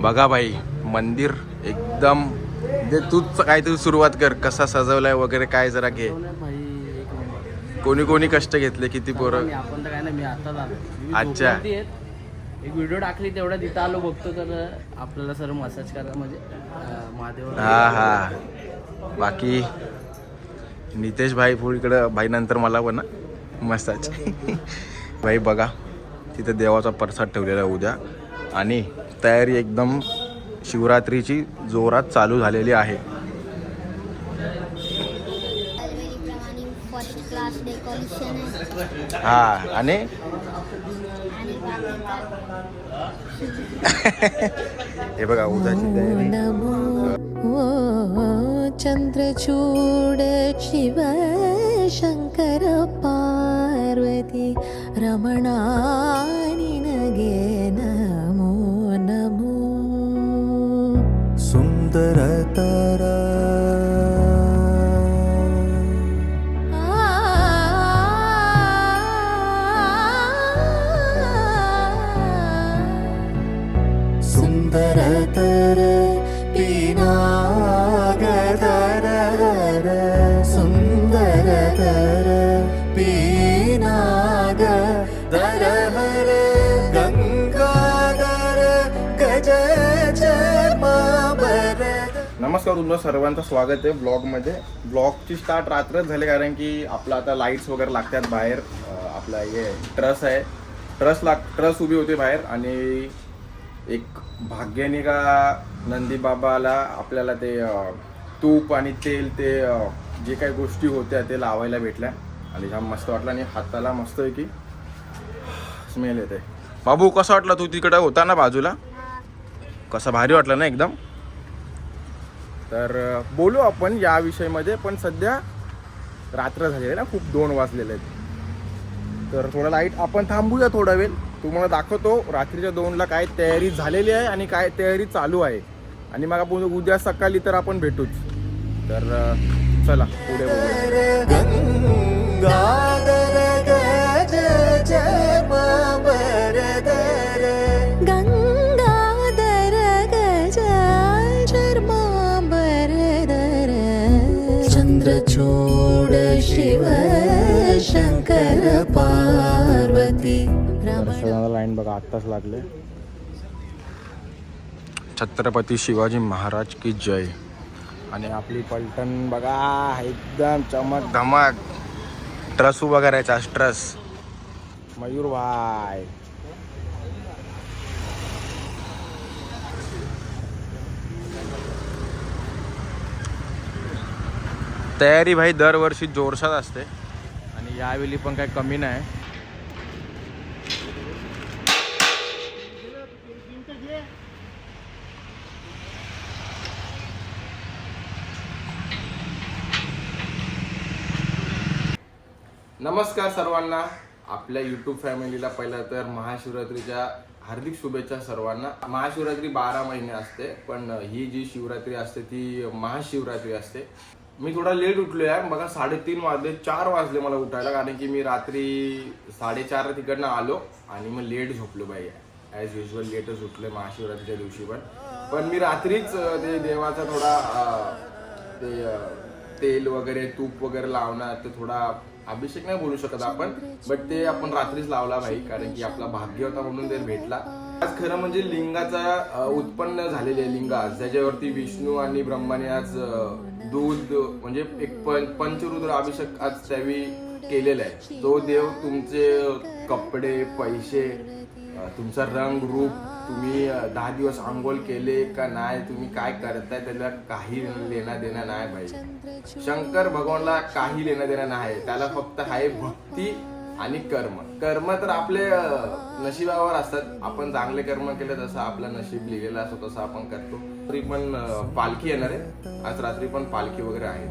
बघा भाई मंदिर एकदम म्हणजे तूच काहीतरी सुरुवात कर, कसा सजवलाय वगैरे काय जरा घे. कोणी कोणी कष्ट घेतले, किती पोरं. आपण तर काय नाही, मी आता आलो. अच्छा. एक व्हिडिओ टाकली तेवढा तिथं आलो बघतो तर आपल्याला सर्व मसाज करा म्हणजे महादेव. हा बाकी नितेश भाई इकडं भाई नंतर मला पण मसाज. भाई बघा तिथे देवाचा प्रसाद ठेवलेला आहे उद्या आणि तयारी एकदम शिवरात्रीची जोरात चालू झालेली आहे. हा आणि हे बघा उद्याची तयारी. चंद्रचूड शिव शंकर पार्वती रमणानि नगे नमो नमो. सुंदरतर सुंदरतर पिनागधर सुंदरतर पिनागधर हर गंगाधर गज जमाबर. नमस्कार, तुमचं सर्वांचं स्वागत आहे ब्लॉगमध्ये. ब्लॉगची स्टार्ट रात्रच झाले कारण की आपलं आता लाईट्स वगैरे लागतात बाहेर. आपला हे ट्रस आहे, ट्रस उभी होती बाहेर आणि एक भाग्याने का नंदी बाबाला आपल्याला ते तूप आणि तेल ते जे काही गोष्टी होत्या ते लावायला भेटल्या आणि जाम मस्त वाटलं आणि हाताला मस्त आहे की स्मेल येते. बाबू कसं वाटलं, तू तिकडं होता ना बाजूला, कसं भारी वाटलं ना एकदम. तर बोलू आपण या विषयामध्ये, पण सध्या रात्र झालेली आहे ना, खूप 2 वाजलेले आहेत. तर थोडा लाईट आपण थांबूया थोडा वेळ. तुम्हाला दाखवतो रात्रीच्या 2ला काय तयारी झालेली आहे आणि काय तयारी चालू आहे. आणि मग आपण उद्या सकाळी तर आपण भेटूच. तर चला पुढे बघूया. गंगाधर गज जमाबर गंगाधर गज जमाबर चंद्रचूड शिव शंकर पार्वती. लाईन बघा आत्ताच लागले. छत्रपती शिवाजी महाराज की जय. आणि आपली पलटण बघा एकदम चमक धमक. ट्रस उभा करायचा, ट्रस मयूर भाई. तयारी भाई दरवर्षी जोरशात असते आणि यावेळी पण काही कमी नाही. नमस्कार सर्वांना, आपल्या यूट्यूब फॅमिलीला पहिला तर महाशिवरात्रीच्या हार्दिक शुभेच्छा सर्वांना. महाशिवरात्री 12 महिने असते, पण ही जी शिवरात्री असते ती महाशिवरात्री असते. मी थोडा लेट उठलो आहे बघा, 3:30 वाजले, 4 वाजले मला उठायला कारण की मी रात्री 4:30 तिकडनं आलो आणि मग लेट झोपलो बाई. ॲज युजल लेटच उठले महाशिवरात्रीच्या दिवशी. पण मी रात्रीच ते देवाचा थोडा ते तेल वगैरे तूप वगैरे लावणार, ते थोडा अभिषेक नाही बोलू शकत आपण, बट ते आपण रात्रीच लावला भाई कारण की आपला भाग्य होता म्हणून ते भेटला. आज खरं म्हणजे लिंगाचा उत्पन्न झालेले आहे लिंग आज, ज्याच्यावरती विष्णू आणि ब्रह्माने आज दूध म्हणजे एक पंचरुद्र अभिषेक आज त्यावेळी केलेला आहे. तो देव तुमचे कपडे, पैसे, तुमचा रंग रूप, तुम्ही 10 दिवस आंघोळ केले का नाही, तुम्ही काय करताय त्याला काही लेना देणं नाही भाई. शंकर भगवानला काही लेणं देणं नाही, त्याला फक्त आहे भक्ती आणि कर्म. कर्म तर आपले नशिबावर असतात, आपण चांगले कर्म केले तसं आपलं नशीब लिहिलेलं असतं तसं आपण करतो. तरी पण पालखी येणार आहे आज रात्री, पण पालखी वगैरे आहे.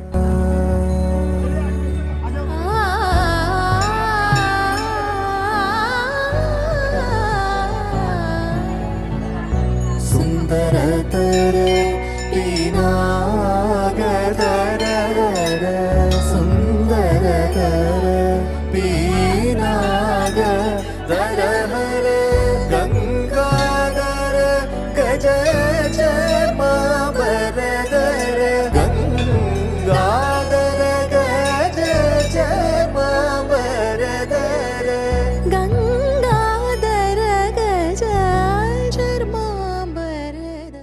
सुंदरतर पिनागधर सुंदरतर पिनागधर हर गंगाधर गज जन्माबरदर गंगाधर गज जन्माबरदर गंगाधर गज चर्मांबरधर.